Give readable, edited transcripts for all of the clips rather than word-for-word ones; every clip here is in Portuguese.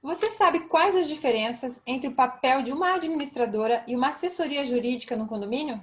Você sabe quais as diferenças entre o papel de uma administradora e uma assessoria jurídica no condomínio?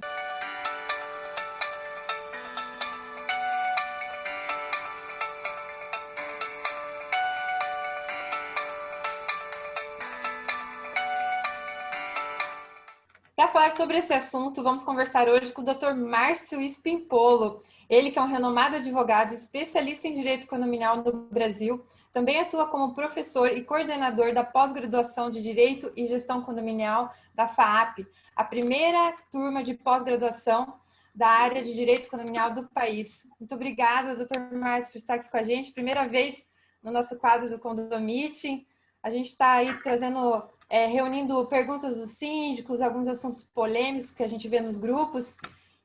Para falar sobre esse assunto, vamos conversar hoje com o Dr. Márcio Espimpolo. Ele que é um renomado advogado, especialista em direito condominial no Brasil, também atua como professor e coordenador da pós-graduação de Direito e Gestão Condominial da FAAP, a primeira turma de pós-graduação da área de Direito Condominial do país. Muito obrigada, Dr. Márcio, por estar aqui com a gente. Primeira vez no nosso quadro do Condomeeting. A gente está aí reunindo perguntas dos síndicos, alguns assuntos polêmicos que a gente vê nos grupos.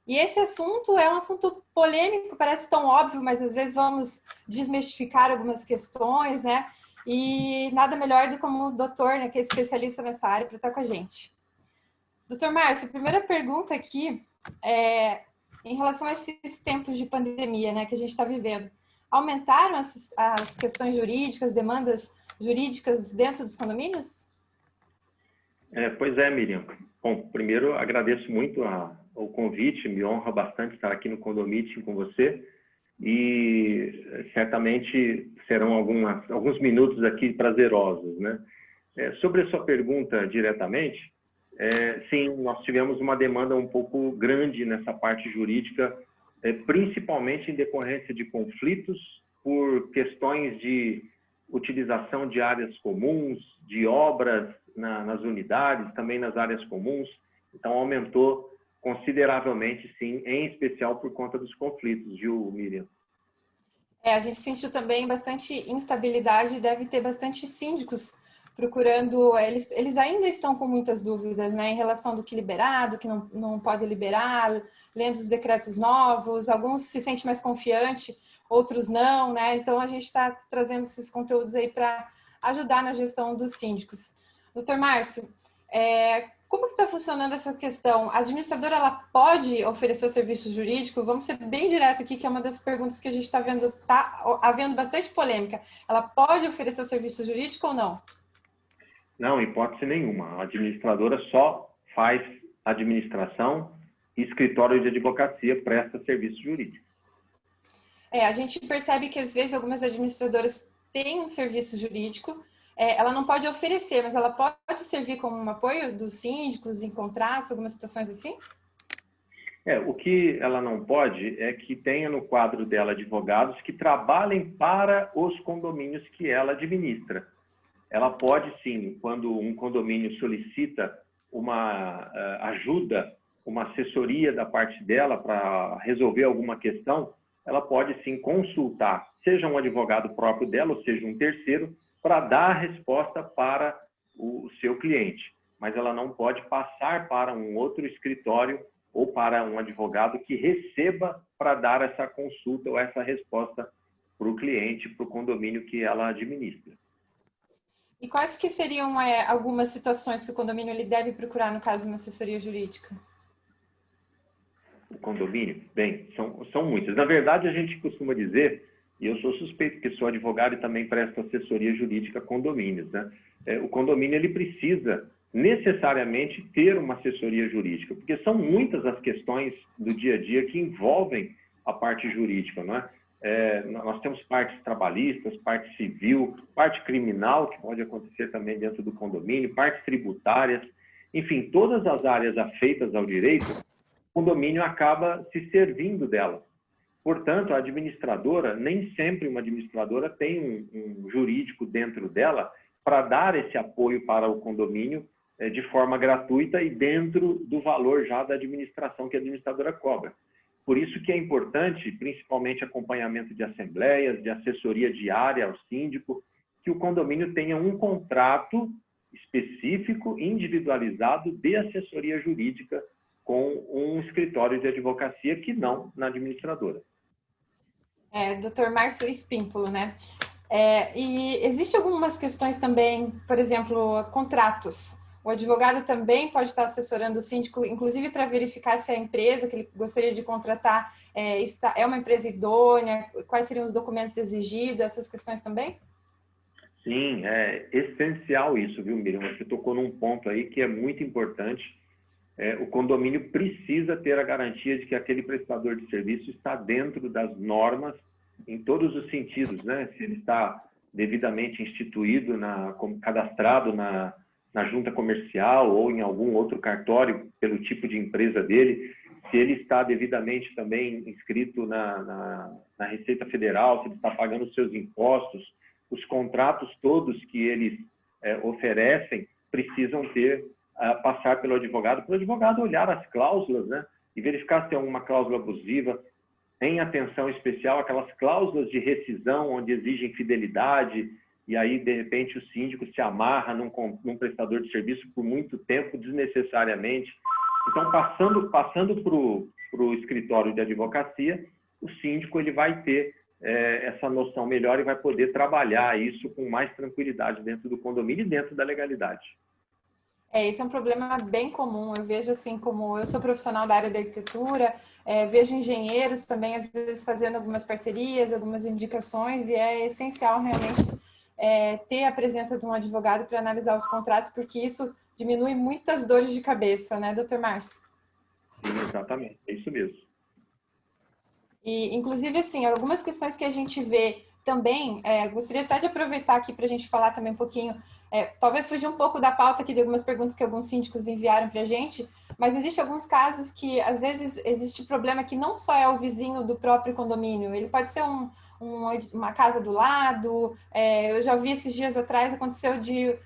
E esse assunto é um assunto polêmico, parece tão óbvio, mas às vezes vamos desmistificar algumas questões, né? E nada melhor do que como o doutor, né, que é especialista nessa área, para estar com a gente. Doutor Márcio, a primeira pergunta aqui é em relação a esses tempos de pandemia, né, que a gente está vivendo. Aumentaram as questões jurídicas, demandas jurídicas dentro dos condomínios? Pois é, Miriam. Bom, primeiro agradeço muito o convite, me honra bastante estar aqui no Condomeeting com você e certamente serão alguns minutos aqui prazerosos, né? Sobre a sua pergunta diretamente, sim, nós tivemos uma demanda um pouco grande nessa parte jurídica, principalmente em decorrência de conflitos por questões de utilização de áreas comuns, de obras nas unidades, também nas áreas comuns. Então, aumentou consideravelmente, sim, em especial por conta dos conflitos, viu, Miriam? A gente sentiu também bastante instabilidade, deve ter bastante síndicos procurando, eles ainda estão com muitas dúvidas, né, em relação do que liberar, do que não pode liberar, lendo os decretos novos, alguns se sentem mais confiantes, outros não, né, então a gente está trazendo esses conteúdos aí para ajudar na gestão dos síndicos. Doutor Márcio, como que está funcionando essa questão? A administradora, ela pode oferecer o serviço jurídico? Vamos ser bem direto aqui, que é uma das perguntas que a gente está vendo, está havendo bastante polêmica. Ela pode oferecer o serviço jurídico ou não? Não, hipótese nenhuma. A administradora só faz administração e escritório de advocacia presta serviço jurídico. A gente percebe que às vezes algumas administradoras têm um serviço jurídico, ela não pode oferecer, mas ela pode servir como um apoio dos síndicos em contratos, algumas situações assim? O que ela não pode é que tenha no quadro dela advogados que trabalhem para os condomínios que ela administra. Ela pode, sim, quando um condomínio solicita uma ajuda, uma assessoria da parte dela para resolver alguma questão, ela pode, sim, consultar, seja um advogado próprio dela, ou seja, um terceiro, para dar a resposta para o seu cliente. Mas ela não pode passar para um outro escritório ou para um advogado que receba para dar essa consulta ou essa resposta para o cliente, para o condomínio que ela administra. E quais que seriam algumas situações que o condomínio ele deve procurar, no caso, uma assessoria jurídica? O condomínio? Bem, são muitas. Na verdade, a gente costuma dizer, e eu sou suspeito que sou advogado e também presto assessoria jurídica a condomínios, né? O condomínio ele precisa necessariamente ter uma assessoria jurídica, porque são muitas as questões do dia a dia que envolvem a parte jurídica, não é? Nós temos partes trabalhistas, parte civil, parte criminal, que pode acontecer também dentro do condomínio, partes tributárias, enfim, todas as áreas afeitas ao direito, o condomínio acaba se servindo delas. Portanto, a administradora, nem sempre uma administradora tem um jurídico dentro dela para dar esse apoio para o condomínio de forma gratuita e dentro do valor já da administração que a administradora cobra. Por isso que é importante, principalmente acompanhamento de assembleias, de assessoria diária ao síndico, que o condomínio tenha um contrato específico, individualizado de assessoria jurídica com um escritório de advocacia que não na administradora. Dr. Márcio Espimpolo, né? E existem algumas questões também, por exemplo, contratos. O advogado também pode estar assessorando o síndico, inclusive para verificar se a empresa que ele gostaria de contratar é uma empresa idônea, quais seriam os documentos exigidos, essas questões também? Sim, é essencial isso, viu, Miriam? Você tocou num ponto aí que é muito importante. O condomínio precisa ter a garantia de que aquele prestador de serviço está dentro das normas em todos os sentidos, né? Se ele está devidamente instituído, cadastrado na junta comercial ou em algum outro cartório pelo tipo de empresa dele, se ele está devidamente também inscrito na Receita Federal, se ele está pagando os seus impostos, os contratos todos que eles oferecem precisam passar pelo advogado, para o advogado olhar as cláusulas, né, e verificar se tem alguma cláusula abusiva, em atenção especial aquelas cláusulas de rescisão onde exigem fidelidade, e aí, de repente, o síndico se amarra num prestador de serviço por muito tempo, desnecessariamente. Então, passando para o escritório de advocacia, o síndico ele vai ter essa noção melhor e vai poder trabalhar isso com mais tranquilidade dentro do condomínio e dentro da legalidade. Esse é um problema bem comum. Eu vejo assim, como eu sou profissional da área da arquitetura, vejo engenheiros também, às vezes, fazendo algumas parcerias, algumas indicações, e é essencial realmente ter a presença de um advogado para analisar os contratos, porque isso diminui muitas dores de cabeça, né, doutor Márcio? Sim, exatamente, é isso mesmo. E, inclusive, assim, algumas questões que a gente vê também, gostaria até de aproveitar aqui para a gente falar também um pouquinho, talvez fugir um pouco da pauta aqui de algumas perguntas que alguns síndicos enviaram para a gente, mas existem alguns casos que, às vezes, existe problema que não só é o vizinho do próprio condomínio, ele pode ser uma casa do lado, eu já vi esses dias atrás, aconteceu de...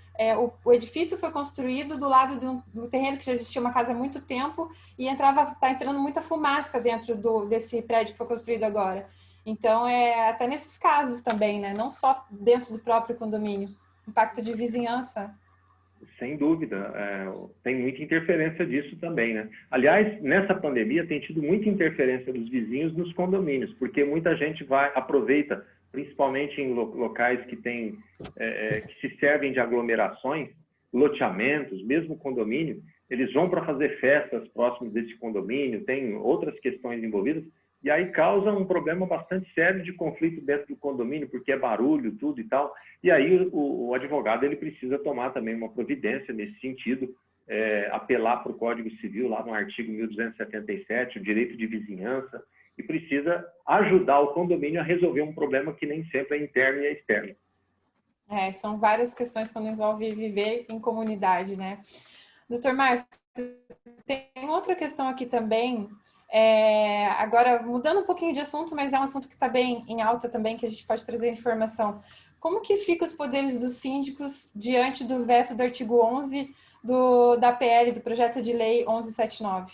o edifício foi construído do lado do terreno que já existia uma casa há muito tempo e está entrando muita fumaça dentro desse prédio que foi construído agora. Então, até nesses casos também, né? Não só dentro do próprio condomínio. Impacto de vizinhança. Sem dúvida, tem muita interferência disso também, né? Aliás, nessa pandemia tem tido muita interferência dos vizinhos nos condomínios, porque muita gente aproveita, principalmente em locais que se servem de aglomerações, loteamentos, mesmo condomínio, eles vão para fazer festas próximos desse condomínio, tem outras questões envolvidas, e aí causa um problema bastante sério de conflito dentro do condomínio, porque é barulho, tudo e tal. E aí o advogado ele precisa tomar também uma providência nesse sentido, apelar para o Código Civil, lá no artigo 1277, o direito de vizinhança, e precisa ajudar o condomínio a resolver um problema que nem sempre é interno e é externo. São várias questões quando envolve viver em comunidade, né? Doutor Márcio, tem outra questão aqui também, agora mudando um pouquinho de assunto, mas é um assunto que está bem em alta também, que a gente pode trazer informação. Como que ficam os poderes dos síndicos diante do veto do artigo 11 da PL, do projeto de lei 1179?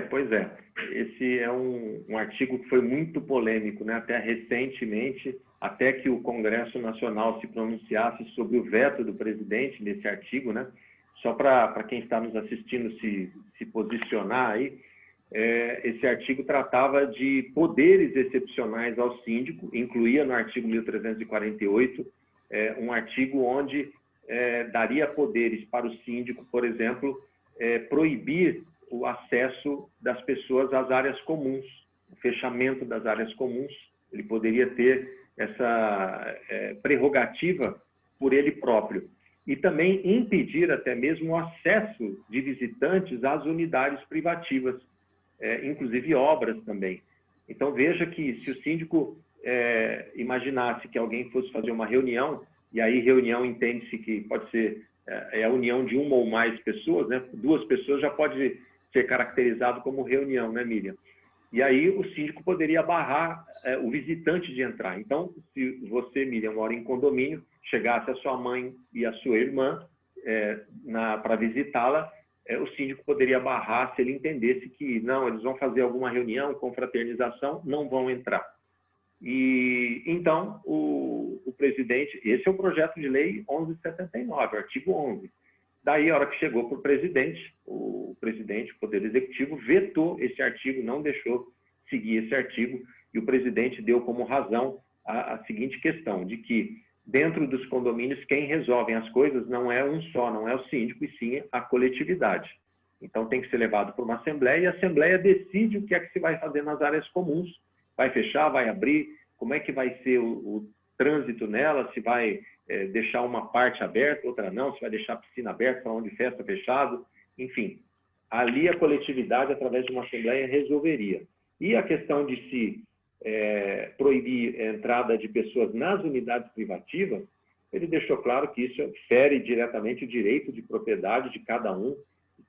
Pois é. Esse é um artigo que foi muito polêmico, né? Até recentemente, até que o Congresso Nacional se pronunciasse sobre o veto do presidente nesse artigo, né? Só para quem está nos assistindo se posicionar aí, esse artigo tratava de poderes excepcionais ao síndico, incluía no artigo 1348 um artigo onde daria poderes para o síndico, por exemplo, proibir o acesso das pessoas às áreas comuns, o fechamento das áreas comuns. Ele poderia ter essa prerrogativa por ele próprio. E também impedir até mesmo o acesso de visitantes às unidades privativas, inclusive obras também. Então, veja que se o síndico imaginasse que alguém fosse fazer uma reunião, e aí reunião entende-se que pode ser a união de uma ou mais pessoas, né? 2 pessoas já pode ser caracterizado como reunião, né, Miriam? E aí o síndico poderia barrar o visitante de entrar. Então, se você, Miriam, mora em condomínio, chegasse a sua mãe e a sua irmã para visitá-la, o síndico poderia barrar se ele entendesse que, não, eles vão fazer alguma reunião, confraternização, não vão entrar. E então, o presidente, esse é o projeto de lei 1179, artigo 11. Daí, a hora que chegou para o presidente, o Poder Executivo, vetou esse artigo, não deixou seguir esse artigo, e o presidente deu como razão a seguinte questão, de que dentro dos condomínios, quem resolve as coisas não é um só, não é o síndico, e sim a coletividade. Então, tem que ser levado para uma assembleia, e a assembleia decide o que é que se vai fazer nas áreas comuns. Vai fechar, vai abrir, como é que vai ser trânsito nela, se vai deixar uma parte aberta, outra não, se vai deixar a piscina aberta, salão de festa fechado, enfim. Ali a coletividade, através de uma assembleia, resolveria. E a questão de se proibir a entrada de pessoas nas unidades privativas, ele deixou claro que isso fere diretamente o direito de propriedade de cada um,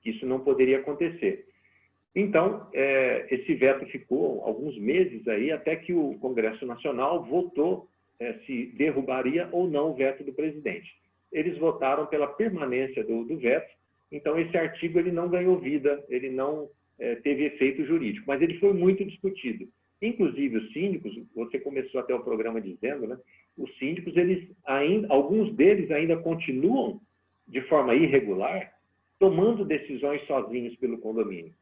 que isso não poderia acontecer. Então, esse veto ficou alguns meses aí, até que o Congresso Nacional votou se derrubaria ou não o veto do presidente. Eles votaram pela permanência do veto, então esse artigo ele não ganhou vida, ele não teve efeito jurídico, mas ele foi muito discutido. Inclusive os síndicos, você começou até o programa dizendo, né? Os síndicos, alguns deles ainda continuam de forma irregular, tomando decisões sozinhos pelo condomínio.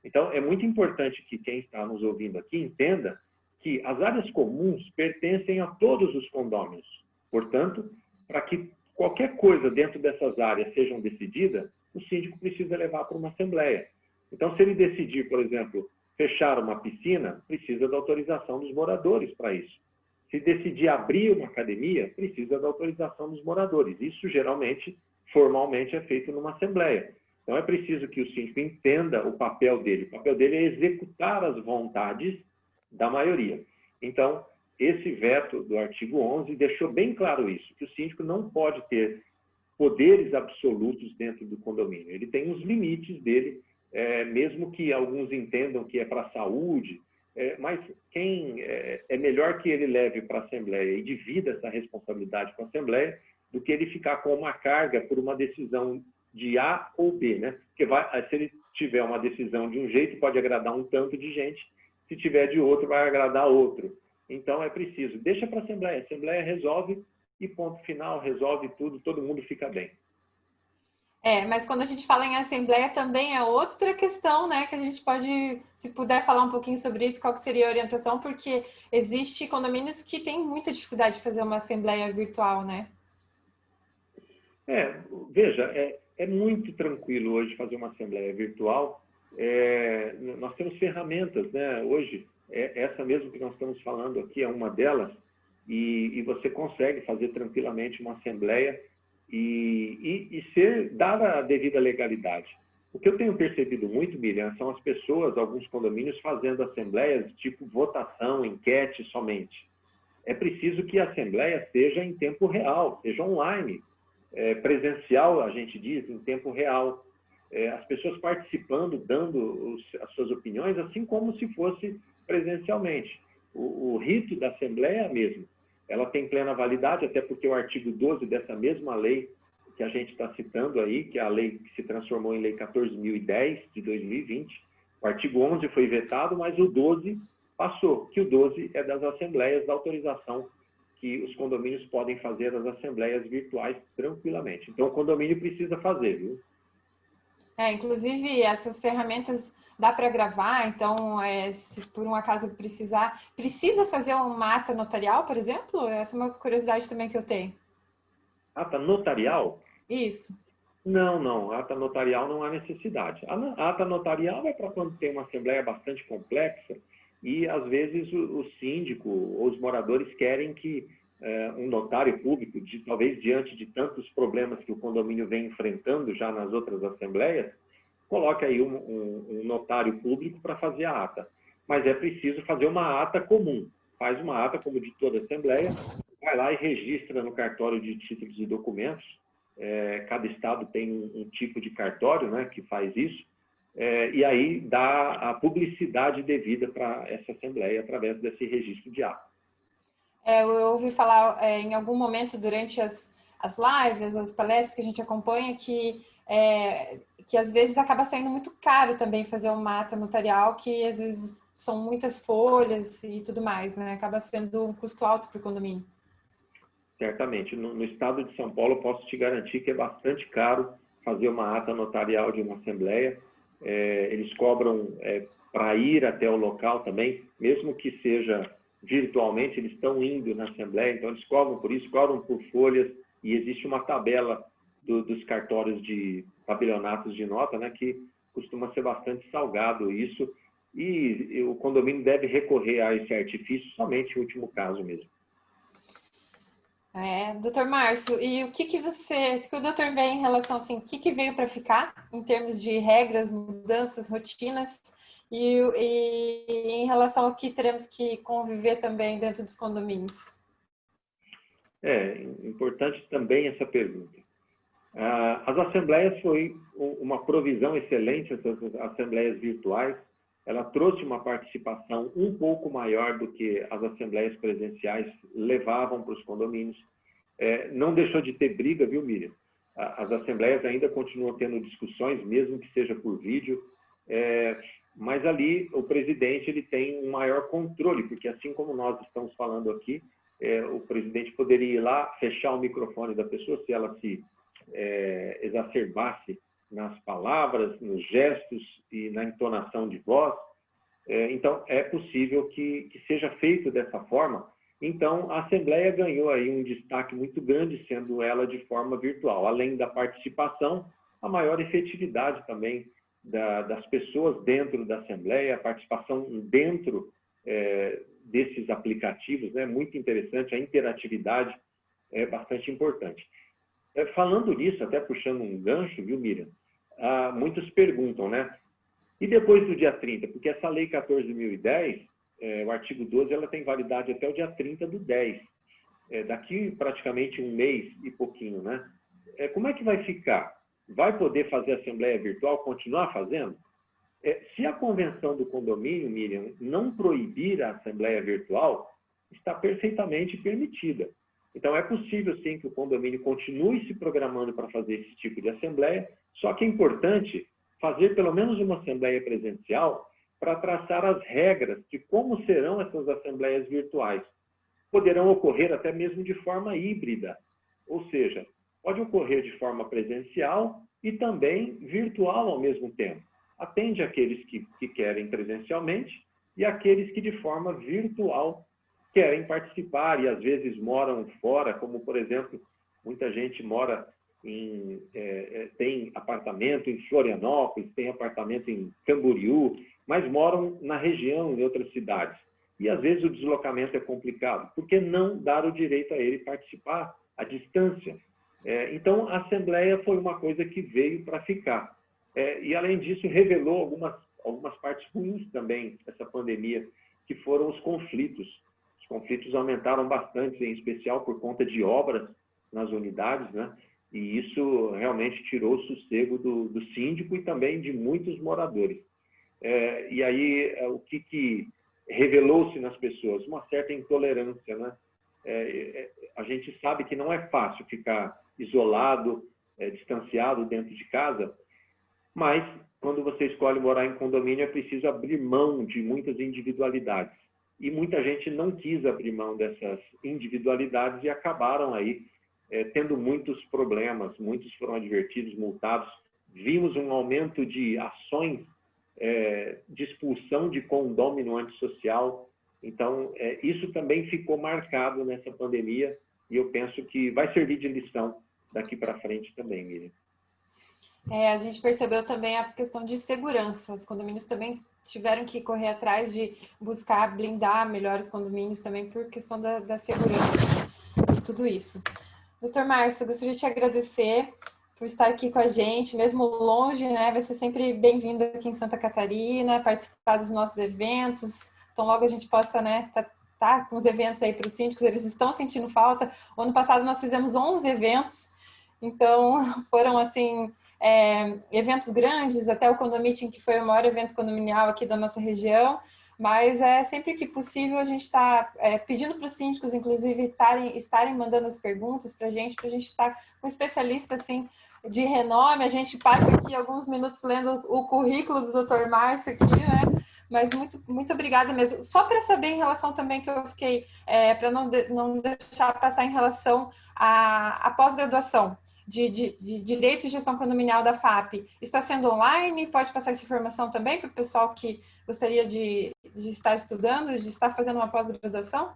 Então, é muito importante que quem está nos ouvindo aqui entenda que as áreas comuns pertencem a todos os condôminos. Portanto, para que qualquer coisa dentro dessas áreas sejam decidida, o síndico precisa levar para uma assembleia. Então, se ele decidir, por exemplo, fechar uma piscina, precisa da autorização dos moradores para isso. Se decidir abrir uma academia, precisa da autorização dos moradores. Isso, geralmente, formalmente, é feito numa assembleia. Então, é preciso que o síndico entenda o papel dele. O papel dele é executar as vontades da maioria. Então, esse veto do artigo 11 deixou bem claro isso, que o síndico não pode ter poderes absolutos dentro do condomínio. Ele tem os limites dele, mesmo que alguns entendam que é para a saúde, mas é melhor que ele leve para a Assembleia e divida essa responsabilidade com a Assembleia do que ele ficar com uma carga por uma decisão de A ou B, né? Porque se ele tiver uma decisão de um jeito, pode agradar um tanto de gente, se tiver de outro, vai agradar outro. Então, é preciso, deixa para a Assembleia resolve e ponto final, resolve tudo, todo mundo fica bem. Mas quando a gente fala em assembleia também é outra questão, né? Que a gente pode, se puder falar um pouquinho sobre isso, qual que seria a orientação, porque existe condomínios que têm muita dificuldade de fazer uma assembleia virtual, né? Veja, é muito tranquilo hoje fazer uma assembleia virtual. Nós temos ferramentas, né? Hoje, essa mesmo que nós estamos falando aqui é uma delas, e você consegue fazer tranquilamente uma assembleia e ser dada a devida legalidade. O que eu tenho percebido muito, Miriam, são as pessoas, alguns condomínios, fazendo assembleias tipo votação, enquete somente. É preciso que a assembleia seja em tempo real, seja online, presencial, a gente diz, em tempo real. As pessoas participando, dando as suas opiniões, assim como se fosse presencialmente. O rito da assembleia é a mesma. Ela tem plena validade, até porque o artigo 12 dessa mesma lei que a gente está citando aí, que é a lei que se transformou em Lei 14.010, de 2020, o artigo 11 foi vetado, mas o 12 passou, que o 12 é das assembleias, da autorização que os condomínios podem fazer as assembleias virtuais tranquilamente. Então, o condomínio precisa fazer, viu? Inclusive, essas ferramentas dá para gravar, então, se por um acaso precisa fazer uma ata notarial, por exemplo? Essa é uma curiosidade também que eu tenho. Ata notarial? Isso. Não. Ata notarial não há necessidade. A ata notarial é para quando tem uma assembleia bastante complexa e, às vezes, o síndico ou os moradores querem que um notário público, talvez diante de tantos problemas que o condomínio vem enfrentando já nas outras assembleias, coloque aí um notário público para fazer a ata. Mas é preciso fazer uma ata comum. Faz uma ata, como de toda assembleia, vai lá e registra no cartório de títulos e documentos. Cada estado tem um tipo de cartório, né, que faz isso. E aí dá a publicidade devida para essa assembleia através desse registro de ata. Eu ouvi falar em algum momento durante as lives, as palestras que a gente acompanha, que às vezes acaba saindo muito caro também fazer uma ata notarial, que às vezes são muitas folhas e tudo mais, né? Acaba sendo um custo alto para o condomínio. Certamente. No estado de São Paulo, posso te garantir que é bastante caro fazer uma ata notarial de uma assembleia. Eles cobram para ir até o local também, mesmo que seja virtualmente, eles estão indo na assembleia, então eles cobram por isso, cobram por folhas, e existe uma tabela dos cartórios de tabelionatos de nota, né, que costuma ser bastante salgado isso, e o condomínio deve recorrer a esse artifício somente em último caso mesmo. Doutor Márcio, e o que o doutor vê em relação, assim, o que veio para ficar em termos de regras, mudanças, rotinas, e em relação ao que teremos que conviver também dentro dos condomínios? Importante também essa pergunta. As assembleias foi uma provisão excelente, essas assembleias virtuais. Ela trouxe uma participação um pouco maior do que as assembleias presenciais levavam para os condomínios. Não deixou de ter briga, viu, Miriam? As assembleias ainda continuam tendo discussões, mesmo que seja por vídeo, mas ali o presidente ele tem um maior controle, porque assim como nós estamos falando aqui, o presidente poderia ir lá, fechar o microfone da pessoa se ela se exacerbasse nas palavras, nos gestos e na entonação de voz. Então, é possível que seja feito dessa forma. Então, a Assembleia ganhou aí um destaque muito grande, sendo ela de forma virtual. Além da participação, a maior efetividade também das pessoas dentro da Assembleia, a participação dentro desses aplicativos, né? Muito interessante, a interatividade é bastante importante. Falando nisso, até puxando um gancho, viu, Miriam? Muitos perguntam, né? E depois do dia 30? Porque essa Lei 14.010, o artigo 12, ela tem validade até o dia 30/10. Daqui praticamente um mês e pouquinho, né? Como é que vai ficar? Vai poder fazer assembleia virtual, continuar fazendo? Se a convenção do condomínio, Miriam, não proibir a assembleia virtual, está perfeitamente permitida. Então, é possível, sim, que o condomínio continue se programando para fazer esse tipo de assembleia, só que é importante fazer pelo menos uma assembleia presencial para traçar as regras de como serão essas assembleias virtuais. Poderão ocorrer até mesmo de forma híbrida, ou seja, pode ocorrer de forma presencial e também virtual ao mesmo tempo. Atende aqueles que querem presencialmente e aqueles que de forma virtual querem participar e às vezes moram fora, como por exemplo, muita gente mora tem apartamento em Florianópolis, tem apartamento em Camboriú, mas moram na região, em outras cidades. E às vezes o deslocamento é complicado. Por que não dar o direito a ele participar à distância? Então, a Assembleia foi uma coisa que veio para ficar. E, além disso, revelou algumas partes ruins também, essa pandemia, que foram os conflitos. Os conflitos aumentaram bastante, em especial por conta de obras nas unidades, né? E isso realmente tirou o sossego do síndico e também de muitos moradores. E aí, o que revelou-se nas pessoas? Uma certa intolerância, né? A gente sabe que não é fácil ficar isolado, distanciado dentro de casa, mas quando você escolhe morar em condomínio é preciso abrir mão de muitas individualidades. E muita gente não quis abrir mão dessas individualidades e acabaram aí tendo muitos problemas, muitos foram advertidos, multados. Vimos um aumento de ações de expulsão de condômino antissocial. Então, isso também ficou marcado nessa pandemia e eu penso que vai servir de lição daqui para frente também, Miriam. A gente percebeu também a questão de segurança. Os condomínios também tiveram que correr atrás de buscar blindar melhor os condomínios também por questão da segurança e tudo isso. Doutor Márcio, gostaria de te agradecer por estar aqui com a gente, mesmo longe, né? Vai ser sempre bem-vindo aqui em Santa Catarina, participar dos nossos eventos. Então, logo a gente possa, né, tá com os eventos aí para os síndicos, eles estão sentindo falta. O ano passado nós fizemos 11 eventos, então foram, assim, eventos grandes, até o Condomiting, que foi o maior evento condominial aqui da nossa região. Mas sempre que possível a gente está pedindo para os síndicos, inclusive, estarem mandando as perguntas para a gente estar com um especialista assim, de renome. A gente passa aqui alguns minutos lendo o currículo do Dr. Márcio aqui, né? Mas muito obrigada mesmo. Só para saber em relação também que eu fiquei, para não deixar passar em relação à pós-graduação de Direito e Gestão Condominial da FAP, está sendo online? Pode passar essa informação também para o pessoal que gostaria de estar estudando, de estar fazendo uma pós-graduação?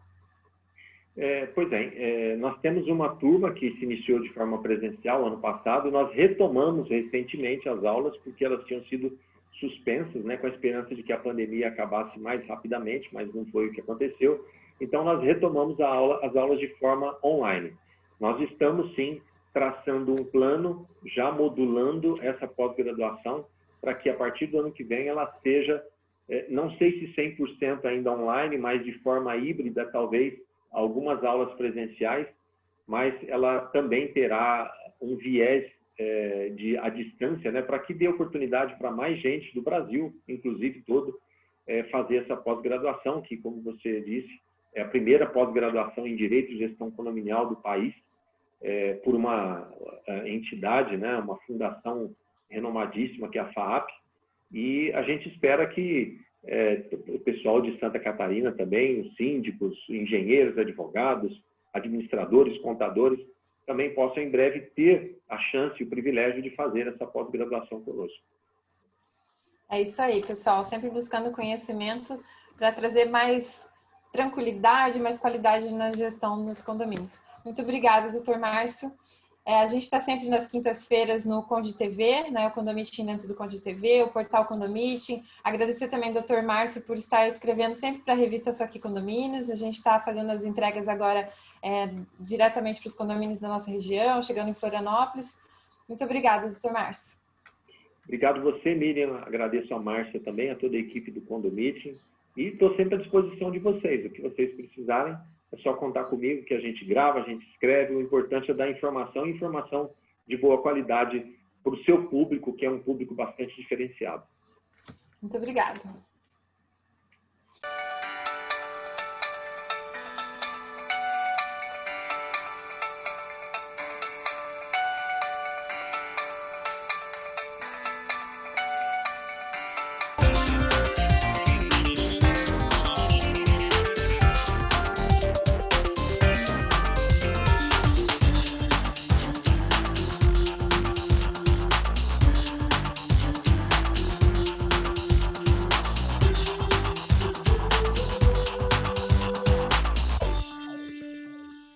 Pois é, nós temos uma turma que se iniciou de forma presencial ano passado, nós retomamos recentemente as aulas, porque elas tinham sido suspensas, né, com a esperança de que a pandemia acabasse mais rapidamente, mas não foi o que aconteceu. Então, nós retomamos as aulas de forma online. nós estamos, sim, traçando um plano, já modulando essa pós-graduação, para que, a partir do ano que vem, ela seja, não sei se 100% ainda online, mas de forma híbrida, talvez, algumas aulas presenciais, mas ela também terá um viés à distância, né, para que dê oportunidade para mais gente do Brasil, inclusive todo, fazer essa pós-graduação, que, como você disse, é a primeira pós-graduação em Direito e Gestão Condominial do país, por uma entidade, né, uma fundação renomadíssima, que é a FAAP, e a gente espera que o pessoal de Santa Catarina também, os síndicos, engenheiros, advogados, administradores, contadores, também possam em breve ter a chance e o privilégio de fazer essa pós-graduação conosco. É isso aí, pessoal, sempre buscando conhecimento para trazer mais tranquilidade, mais qualidade na gestão nos condomínios. Muito obrigada, doutor Márcio. A gente está sempre nas quintas-feiras no Conde TV, né, o Condomiting dentro do Conde TV, o portal Condomiting. Agradecer também ao doutor Márcio por estar escrevendo sempre para a revista Só Que Condomínios. A gente está fazendo as entregas agora diretamente para os condomínios da nossa região, chegando em Florianópolis. Muito obrigada, doutor Márcio. Obrigado você, Miriam. Agradeço a Márcia também, a toda a equipe do Condomiting. E estou sempre à disposição de vocês. O que vocês precisarem, é só contar comigo, que a gente grava, a gente escreve. O importante é dar informação, e informação de boa qualidade para o seu público, que é um público bastante diferenciado. Muito obrigada.